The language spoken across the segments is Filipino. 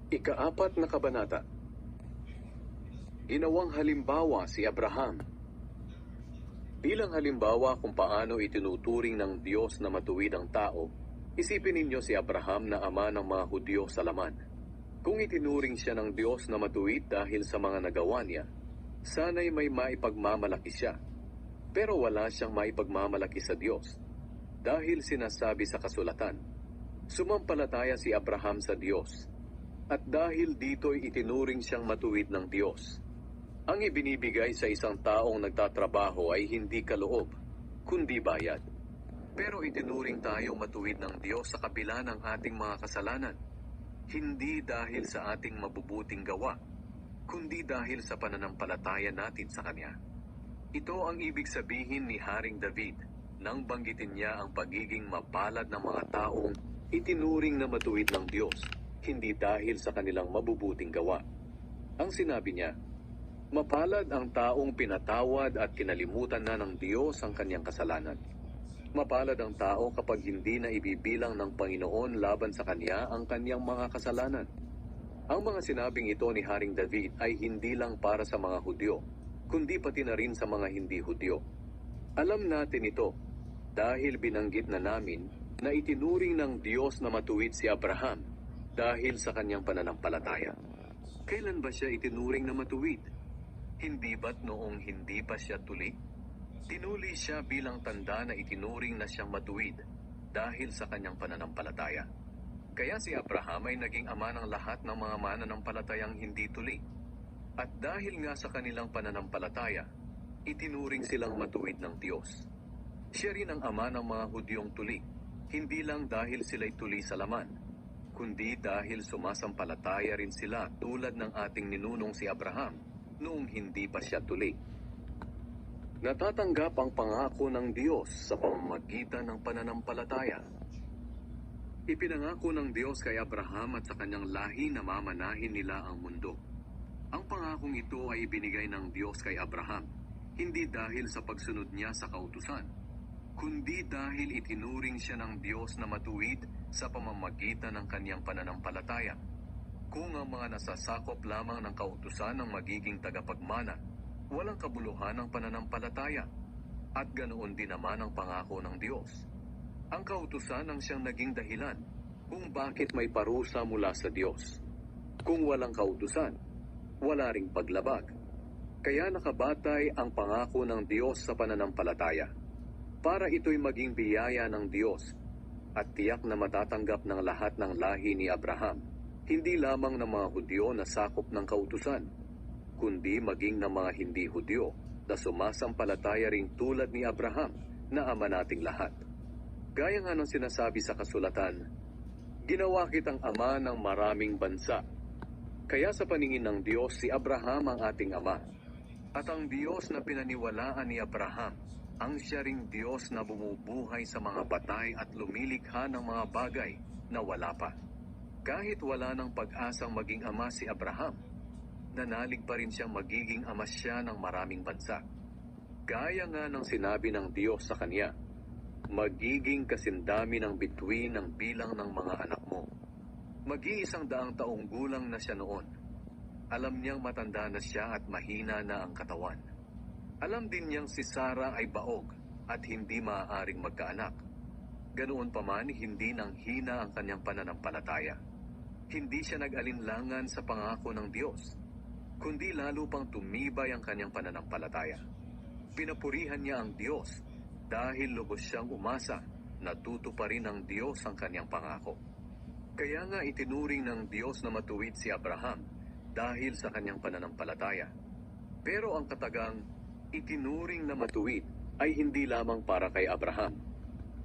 Ika-4 na kabanata. Ginawang halimbawa si Abraham. Bilang halimbawa kung paano itinuturing ng Diyos na matuwid ang tao, isipin ninyo si Abraham na ama ng mga Hudyo sa laman. Kung itinuring siya ng Diyos na matuwid dahil sa mga nagawa niya, sana'y may maipagmamalaki siya. Pero wala siyang maipagmamalaki sa Diyos. Dahil sinasabi sa kasulatan, sumampalataya si Abraham sa Diyos. At dahil dito'y itinuring siyang matuwid ng Diyos. Ang ibinibigay sa isang taong nagtatrabaho ay hindi kaloob, kundi bayad. Pero itinuring tayong matuwid ng Diyos sa kabila ng ating mga kasalanan. Hindi dahil sa ating mabubuting gawa, kundi dahil sa pananampalataya natin sa Kanya. Ito ang ibig sabihin ni Haring David nang banggitin niya ang pagiging mapalad ng mga taong itinuring na matuwid ng Diyos, hindi dahil sa kanilang mabubuting gawa. Ang sinabi niya, mapalad ang taong pinatawad at kinalimutan na ng Diyos ang kanyang kasalanan. Mapalad ang tao kapag hindi na ibibilang ng Panginoon laban sa kanya ang kanyang mga kasalanan. Ang mga sinabing ito ni Haring David ay hindi lang para sa mga Hudyo, kundi pati na rin sa mga hindi Hudyo. Alam natin ito dahil binanggit na namin na itinuring ng Diyos na matuwid si Abraham dahil sa kanyang pananampalataya. Kailan ba siya itinuring na matuwid? Hindi ba't noong hindi pa siya tuli? Tinuli siya bilang tanda na itinuring na siyang matuwid dahil sa kanyang pananampalataya. Kaya si Abraham ay naging ama ng lahat ng mga mananampalatayang hindi tuli. At dahil nga sa kanilang pananampalataya, itinuring silang matuwid ng Diyos. Siya rin ang ama ng mga Hudyong tuli, hindi lang dahil sila'y tuli sa laman, kundi dahil sumasampalataya rin sila tulad ng ating ninunong si Abraham noong hindi pa siya tuli. Natatanggap ang pangako ng Diyos sa pamamagitan ng pananampalataya. Ipinangako ng Diyos kay Abraham at sa kanyang lahi na mamanahin nila ang mundo. Ang pangakong ito ay ibinigay ng Diyos kay Abraham, hindi dahil sa pagsunod niya sa kautusan, kundi dahil itinuring siya ng Diyos na matuwid sa pamamagitan ng kanyang pananampalataya. Kung ang mga nasasakop lamang ng kautusan ang magiging tagapagmana, walang kabuluhan ng pananampalataya, at ganoon din naman ang pangako ng Diyos. Ang kautusan ang siyang naging dahilan kung bakit may parusa mula sa Diyos. Kung walang kautusan, wala ring paglabag. Kaya nakabatay ang pangako ng Diyos sa pananampalataya, para ito'y maging biyaya ng Diyos at tiyak na matatanggap ng lahat ng lahi ni Abraham, hindi lamang ng mga Hudyo na sakop ng kautusan, kundi maging ng mga hindi Hudyo na sumasampalataya ring tulad ni Abraham na ama nating lahat. Gaya nga ng sinasabi sa kasulatan, ginawa kitang ama ng maraming bansa. Kaya sa paningin ng Diyos, si Abraham ang ating ama. At ang Diyos na pinaniwalaan ni Abraham, ang siya ring Diyos na bumubuhay sa mga patay at lumilikha ng mga bagay na wala pa. Kahit wala ng pag-asang maging ama si Abraham, nanalig pa rin siyang magiging ama siya ng maraming bansa. Gaya nga ng sinabi ng Diyos sa kanya, magiging kasindami ng bituin ng bilang ng mga anak mo. Mag-100 taong gulang na siya noon. Alam niyang matanda na siya at mahina na ang katawan. Alam din niyang si Sarah ay baog at hindi maaaring magkaanak. Ganoon pa man, hindi nang hina ang kanyang pananampalataya. Hindi siya nag-alinlangan sa pangako ng Diyos, kundi lalo pang tumibay ang kanyang pananampalataya. Pinapurihan niya ang Diyos dahil lubos siyang umasa na tutuparin ng Diyos ang kanyang pangako. Kaya nga itinuring ng Diyos na matuwid si Abraham dahil sa kanyang pananampalataya. Pero ang katagang itinuring na matuwid ay hindi lamang para kay Abraham,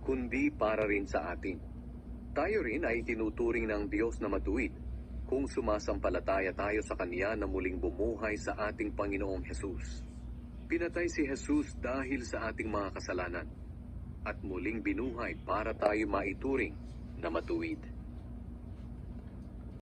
kundi para rin sa atin. Tayo rin ay tinuturing ng Diyos na matuwid kung sumasampalataya tayo sa Kanya na muling bumuhay sa ating Panginoong Hesus. Pinatay si Hesus dahil sa ating mga kasalanan at muling binuhay para tayo maituring na matuwid.